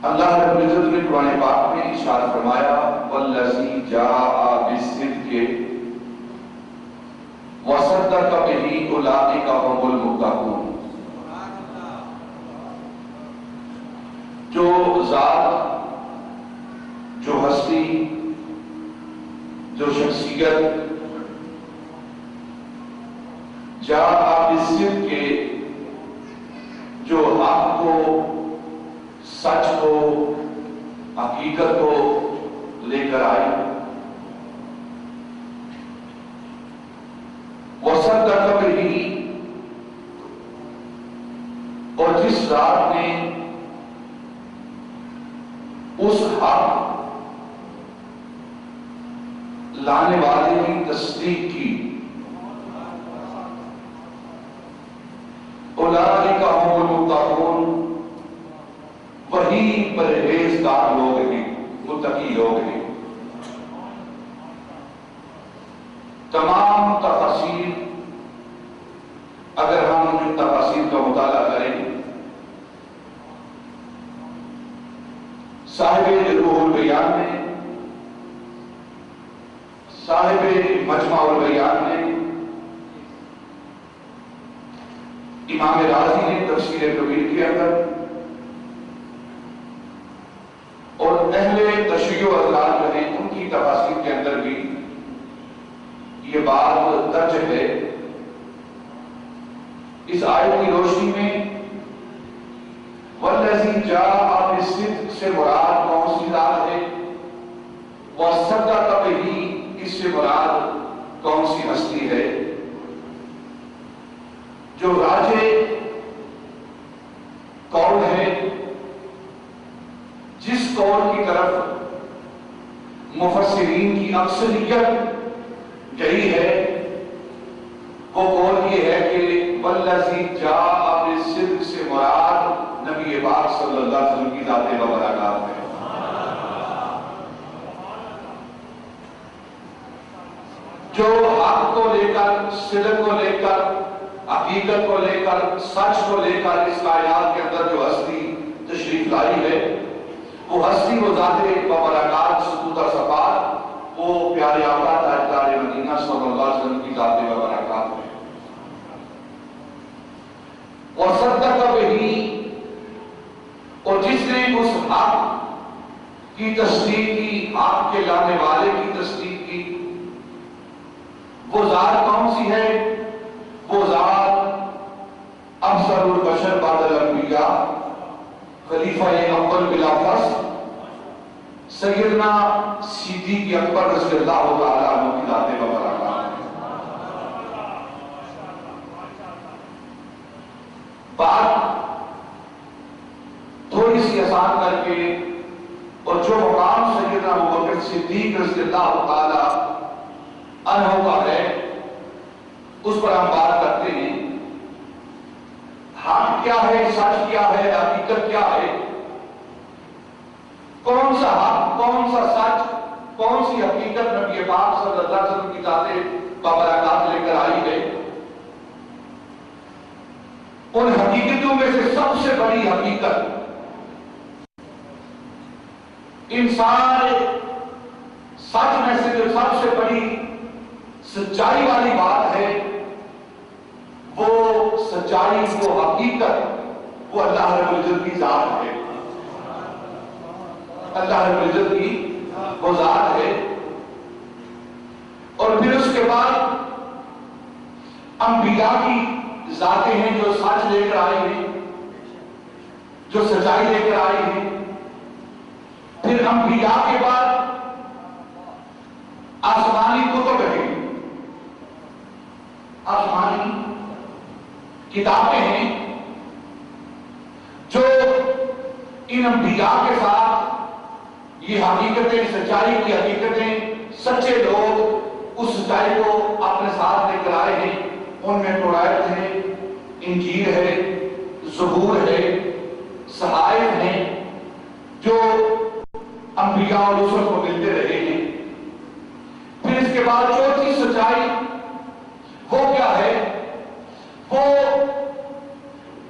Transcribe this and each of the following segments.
اللہ رب العزت نے قرآن پاک میں ارشاد فرمایا والذی جاء بالصدق وصدق بہ اولئک هم المتقون۔ جو ذات، جو ہستی، جو شخصیت جاء بالصدق کے، جو حق کو، سچ کو، حقیقت کو لے کر آئی، وصدق بہ، اور جس ذات نے اس حق لانے والے کی تصدیق کی، اولئک هم المتقون، وہی پرہیزگار لوگ ہیں، متقی لوگ ہیں۔ تمام تفاسیر اگر ہم ان تفاسیر کا مطالعہ کریں، صاحب روح البیان نے، صاحب مجمع البیان نے، امام رازی نے تفسیر کبیر کے اندر، اور اہل تشریح و اذکار جو ہیں ان کی تفاسیر کے اندر بھی یہ بات درج ہے۔ اس آیت کی روشنی میں والذی جاء بالصدق سے مراد کون سی ذات ہے، وصدق بہ اس سے مراد کون سی ہستی ہے؟ جو راجے قول ہے، جس قول کی طرف مفسرین کی اکثریت گئی ہے، وہ قول یہ ہے کہ والذی جاء بالصدق سے مراد نبی پاک صلی اللہ علیہ وسلم کی ذات مبارکہ ہے۔ جو حق کو لے کر، صدق کو لے کر، حقیقت کو لے کر، سچ کو لے کر اس کائنات کے اندر جو ہستی تشریف لائی ہے، وہ ہستی، وہ ذات مبارکات، سکوت اور صفات، وہ پیارے آقا تاجدار مدینہ صلی اللہ علیہ وسلم کی ذات مبارکات ہے۔ وصدق بہ، اور جس نے اس حق کی تصدیق کی، حق کے لانے والے کی تصدیق کی، وہ ذات کون سی ہے؟ وہ ذات افضل البشر بعد الانبیاء، خلیفہ اول بلا فصل، سیدنا صدیق اکبر رضی اللہ تعالیٰ عنہ کی ذات مبارکہ ہے۔ بات تھوڑی سی آسان کر کے، اور جو مقام سیدنا ابوبکر صدیق رضی اللہ تعالیٰ عنہ کا ہے، اس پر ہم بات کرتے ہیں۔ حق کیا ہے، سچ کیا ہے، حقیقت کیا ہے، کون سا حق، کون سا سچ، کون سی حقیقت نبی پاک صلی اللہ علیہ وسلم کی ذات مبارکات لے کر آئی ہے؟ ان حقیقتوں میں سے سب سے بڑی حقیقت، انسان سچ میں سے جو سب سے بڑی سچائی والی بات ہے، وہ سچائی، وہ حقیقت، وہ اللہ رب العزت کی ذات ہے۔ اللہ رب العزت کی وہ ذات ہے۔ اور پھر اس کے بعد انبیاء کی ذاتیں ہیں جو سچ لے کر آئی ہیں، جو سچائی لے کر آئی ہیں۔ پھر انبیاء کے بعد آسمانی کتب ہیں، آسمانی کتابیں ہیں جو ان انبیاء کے ساتھ یہ حقیقتیں، سچائی کی حقیقتیں، سچے لوگ اس سچائی کو اپنے ساتھ لے کر آئے ہیں۔ ان میں توراۃ ہے، انجیل ہے، زبور ہے، صحائف ہیں، جو انبیاء اور رسل کو ملتے رہے ہیں۔ پھر اس کے بعد چوتھی سچائی وہ کیا ہے؟ وہ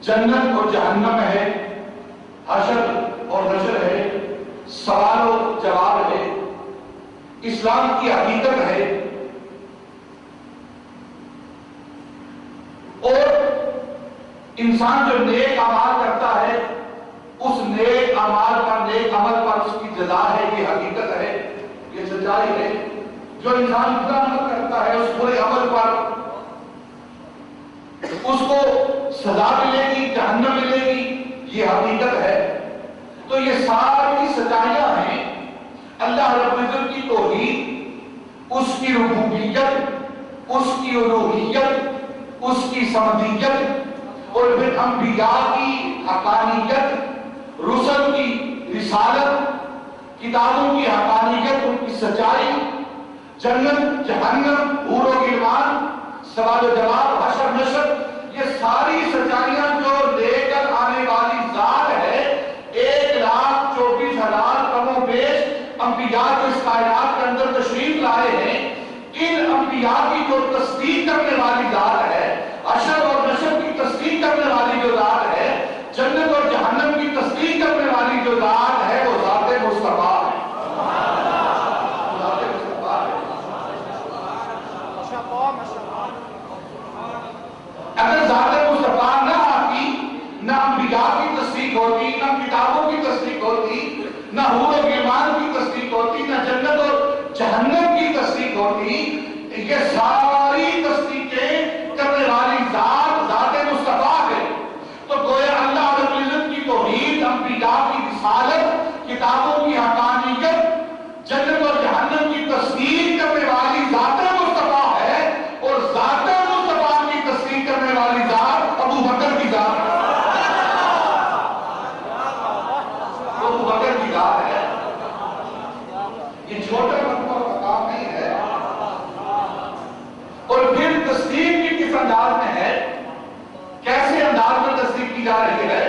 جنت اور جہنم ہے، حشر اور نشر ہے، اسلام کی حقیقت ہے، اور انسان جو نیک اعمال کرتا ہے اس نیک اعمال پر، نیک عمل پر اس کی جزا ہے، یہ حقیقت ہے، یہ سچائی ہے۔ جو انسان برا عمل کرتا ہے اس برے عمل پر اس کو سزا ملے گی، جہنم ملے گی، یہ حقیقت ہے۔ تو یہ ساری سچائیاں ہیں اللہ رب العزت کی توحید، اس کی ربوبیت، اس کی الوہیت، اس کی صمدیت، اور پھر انبیاء کی حقانیت، رسل کی رسالت، کتابوں کی حقانیت، ان کی سچائی، جنت، جہنم، حور و غلمان، سوال و جواب، حشر نشر، یہ ساری سچائیاں جو لے کر آنے والی ذات ہے 1,24,000 کم و بیش انبیاء جو اس کائنات کے اندر تشریف لائے ہیں، ان انبیاء کی جو تصدیق کرنے والی ذات ہے، حشر اور نشر کی تصدیق کرنے والی جو ذات ہے، جنت اور جہنم کی تصدیق کرنے والی جو ذات ہے، وہ ذات مصطفیٰ ہے۔ اگر ذات مصطفیٰ نہ آتی، نہ انبیاء کی تصدیق ہوتی، نہ کتابوں کی تصدیق ہوتی، نہ حور و غلمان کی تصدیق ہوتی، نہ جنت اور جہنم کی تصدیق ہوتی، یہ ساری تصدیقیں کرنے والی ذات ذات مصطفیٰ ہے۔ تو گویا اللہ رب العزت کی توحید، انبیاء کی رسالت، کتابوں کی حقانیت، جنت اور جہنم کی تصدیق کرنے والی ذات مصطفیٰ ہے، اور ذات مصطفیٰ کی تصدیق کرنے والی ذات ابو بکر کی ذات ہے۔ ابو بکر کی ذات ہے، یہ چھوٹا مرتبہ کا کام نہیں ہے۔ اور پھر تصدیق بھی کس انداز میں ہے، کیسے انداز میں تصدیق کی جا رہی ہے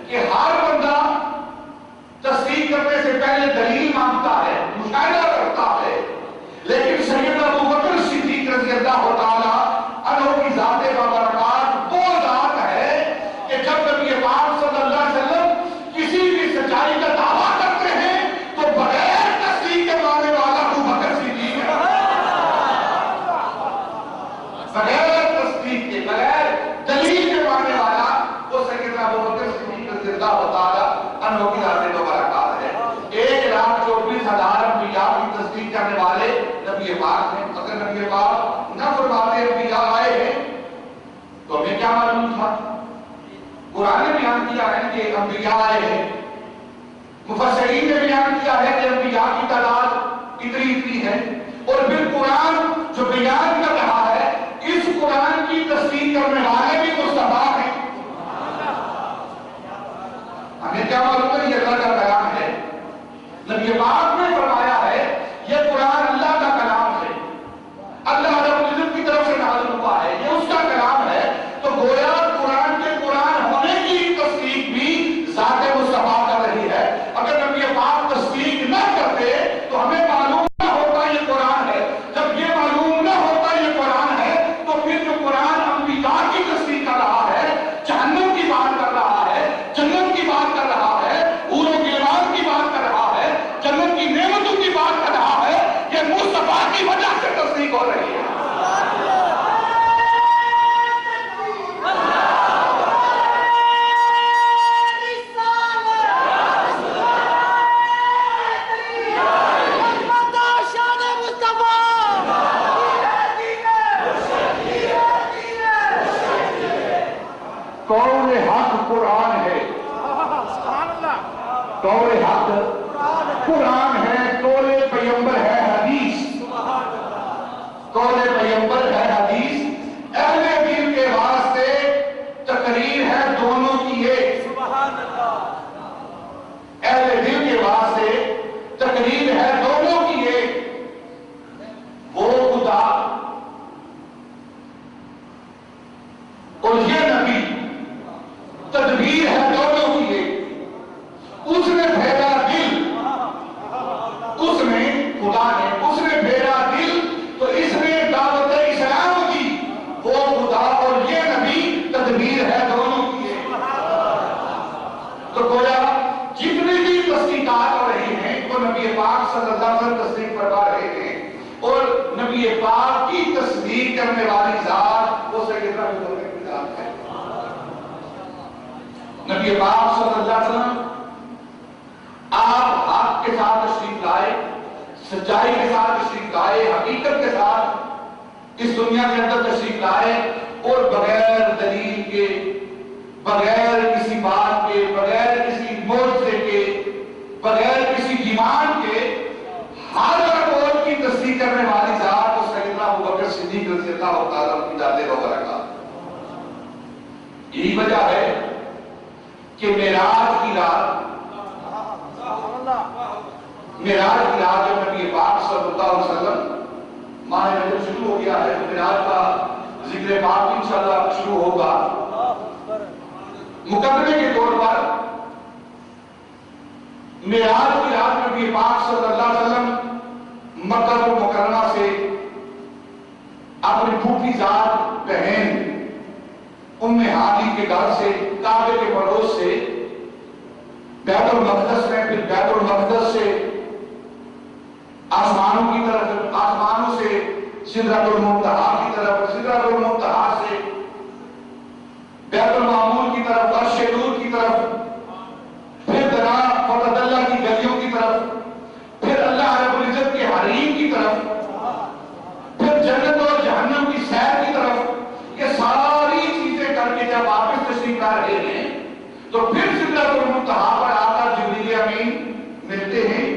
کہ ہر بندہ تصدیق کرنے سے پہلے دلیل مانگتا ہے، مشاہدہ کرتا ہے، لیکن سیدنا ابو بکر صدیق رضی اللہ تعالی عنہ کی ذات بابرکات وہ ذات ہے کہ جب نبی پاک صلی اللہ علیہ وسلم کسی بھی سچائی کا دعویٰ کرتے ہیں تو بغیر تصدیق کے ماننے والا ابو بکر صدیق ہے، بغیر تصدیق کے، بغیر دلیل کے ماننے والا وہ سیدنا ابو بکر صدیق رضی اللہ تعالی عنہ کی ذات بابرکات ہے۔ 1,24,000 انبیاء کی تصدیق کرنے والے نبی پاک ہیں۔ اگر نبی پاک نہ فرماتے انبیاء آئے ہیں تو ہمیں کیا معلوم تھا؟ قرآن نے بیان کیا ہے کہ انبیاء آئے ہیں، مفسرین نے بیان کیا ہے کہ انبیاء کی تعداد اتنی ہے، اور پھر قرآن جو بیان کر رہا ہے اس قرآن کی تصدیق کرنے والے بھی مصطفیٰ ہیں۔ ہمیں کیا معلوم ہے؟ یہ اللہ کا کلام ہے۔ نبی پاک نے فرمایا ہے یہ قرآن اللہ کا کلام ہے، اللہ رب العزت کی طرف سے نازل ہوا ہے، یہ اس کا کلام ہے۔ تو گویا قرآن کے قرآن ہونے کی تصدیق بھی ذات مصطفیٰ کر رہی ہے۔ اگر نبی پاک تصدیق نہ کرتے تو ہمیں معلوم نہ ہوتا یہ قرآن ہے۔ جب یہ معلوم نہ ہوتا یہ قرآن ہے تو پھر جو قرآن انبیاء کی تصدیق کر رہا ہے، جہنم کی بات کر رہا ہے، جنت کی بات کر رہا ہے، حور و غلمان کی بات کر رہا ہے، جنت کی نعمتوں کی بات کر رہا ہے، یہ مصطفیٰ کی وجہ سے تصدیق ہو رہی ہے۔ قول حق قرآن ہے، قول حق قرآن ہے، قول پیغمبر ہے حدیث، قول پیغمبر ہے حدیث، اہل دل کے واسطے تقریر ہے دونوں کی ایک، اہل دل کے واسطے تقریر ہے دونوں کی ایک، وہ خدا اور یہ نبی، تدبیر ہے دونوں کی ایک۔ اس نے بھیجا دل، اس نے خدا نے اس نے بھیجا دل تو اس نے دعوت اسلام کی، وہ خدا اور یہ نبی تدبیر ہے دونوں کی ایک۔ تو گویا جتنی بھی تصدیقات ہو رہی ہیں وہ نبی پاک صلی اللہ علیہ وسلم تصدیق فرما رہے ہیں۔ اور نبی پاک کی تصدیق کرنے والی ذات وہ سیدنا ابو بکر کی ذات ہے۔ نبی پاک صلی اللہ علیہ وسلم آپ حق کے ساتھ تشریف لائے، سچائی کے ساتھ تشریف لائے، حقیقت کے ساتھ اس دنیا کے اندر تشریف لائے، اور بغیر دلیل کے، بغیر کسی بات کے، بغیر کسی معجزے کے، بغیر کسی ایمان کے ہر قول کی تصدیق کرنے والی ذات وہ سیدنا ابو بکر صدیق رضی اللہ تعالیٰ عنہ کی ذات مبارکہ۔ یہی وجہ ہے کہ معراج کی رات جب نبی پاک صلی اللہ علیہ وسلم ماہ رجب شروع ہو گیا ہے، معراج کا ذکر پاک انشاءاللہ شروع ہوگا۔ مقدمے کے طور پر معراج کی رات نبی پاک صلی اللہ علیہ وسلم مکہ المکرمہ سے اپنی پھوپھی ذات بہن ام ہانی کے گھر سے، کعبے کے پڑوس سے بیت المقدس میں، پھر بیت المقدس سے آسمانوں کی طرف، آسمانوں سے سدرۃ المنتہا کی طرف، سدرۃ المنتہا سے بیت المعمور کی طرف، عرش نور کی طرف، پھر درا فتح اللہ کی گلیوں کی طرف، پھر اللہ رب العزت کے حریم کی طرف، پھر جنت اور جہنم کی سیر کی طرف، یہ ساری چیزیں کر کے جب واپس تشریف لا رہے ہیں تو پھر سدرۃ المنتہا پر آ کر جبریل امین ملتے ہیں،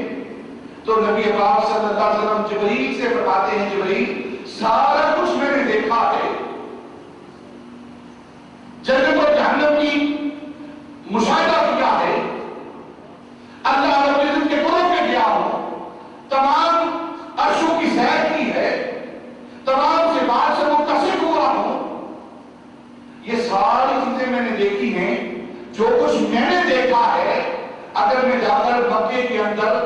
تو نبی پاک صلی اللہ علیہ وسلم جبریل سے فرماتے ہیں، جبریل سارا کچھ میں نے دیکھا ہے، جنت اور جہنم کی مشاہدہ کیا ہے، اللہ رب العزت کے قرب میں گیا ہوں، تمام عرشوں کی سیر کی ہے، تمام صفات سے متصف ہوا ہوں، یہ ساری چیزیں میں نے دیکھی ہیں۔ جو کچھ میں نے دیکھا ہے اگر میں جا کر مکے کے اندر،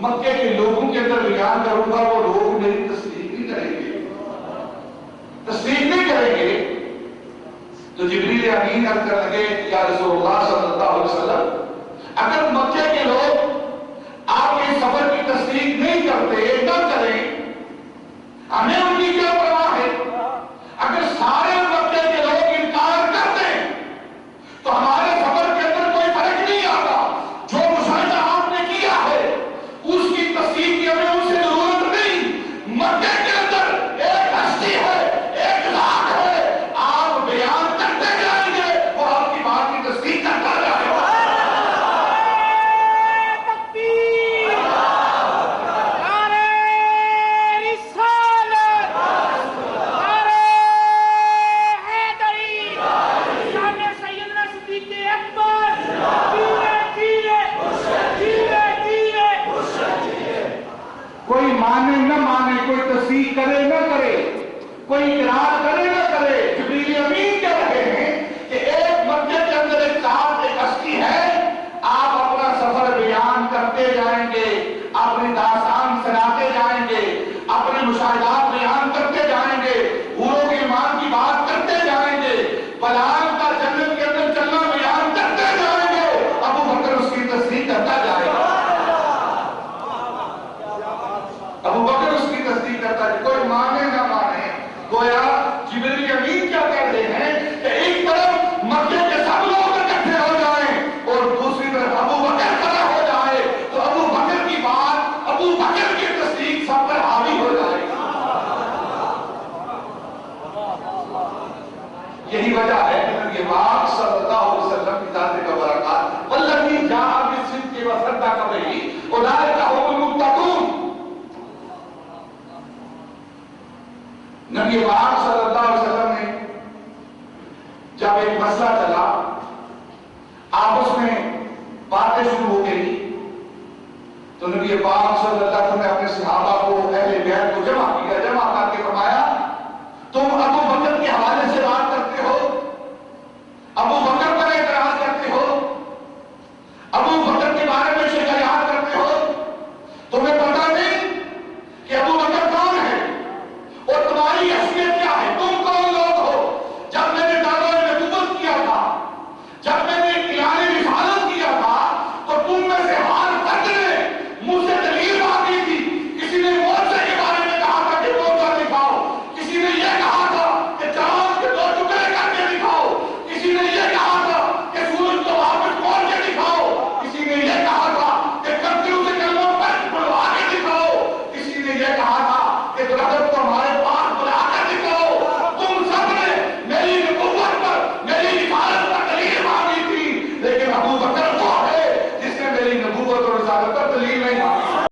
مکے کے لوگوں کے اندر بیان کروں گا، وہ لوگ میری تصدیق نہیں کریں گے، تصدیق نہیں کریں گے۔ تو جبریل امین عرض کرنے لگے، یا رسول اللہ صلی اللہ علیہ وسلم، اگر مکے کے لوگ آپ کے سفر کی تصدیق نہیں کرتے، نہ کریں، ہمیں ان کی کیا پرواہ ہے؟ اگر سارے مکے کے لوگ انکار کر دیں تو ہمارے سفر کے اندر کوئی فرق نہیں آتا۔ جو مشاہدہ آپ نے کیا ہے اس کی تصدیق کی ہمیں ان سے ضرورت نہیں۔ مکے کے اندر ایک ہستی ہے، ایک ذات ہے، آپ بیان کرتے جائیں گے، وہ آپ کی بات کی تصدیق کرتا جائے گا۔ کوئی مانے نہ مانے، کوئی تصدیق کرے نہ کرے، کوئی اقرار کرے نہ کرے، جبریل امین کہہ رہے ہیں کہ ایک مکے کے اندر ایک ذات، ایک ہستی ہے، آپ اپنا سفر بیان کرتے جائیں گے، اپنی داستان سناتے جائیں گے، اپنے مشاہدات بیان کرتے جائیں گے، حوروں کے ایمان کی بات کرتے جائیں گے، بلال کا جنت کے اندر چلنا بیان کرتے جائیں گے، ابو بکر اس کی تصدیق کرتا جائے گا، ابو بکر اس کی تصدیق کرتا ہے۔ کوئی مانے نہ مانے، گویا جبریل امین کیا کہہ رہے ہیں کہ ایک طرف مکے کے سب لوگ اکٹھے ہو جائیں اور دوسری طرف ابو بکر کھڑا ہو جائے تو ابو بکر کی بات، ابو بکر کی تصدیق سب پر حاوی ہو جائے گی۔ یہی وجہ ہے کہ نبی پاک صلی اللہ علیہ وسلم کی ذات کا برکات، والذی جاء بالصدق وصدق بہ اولئک هم المتقون۔ نبی پاک صلی اللہ علیہ وسلم نے جب ایک مسئلہ چلا، آپس میں باتیں شروع ہو گئی، تو نبی پاک صلی اللہ علیہ وسلم نے اپنے صحابہ کو، اہل بیت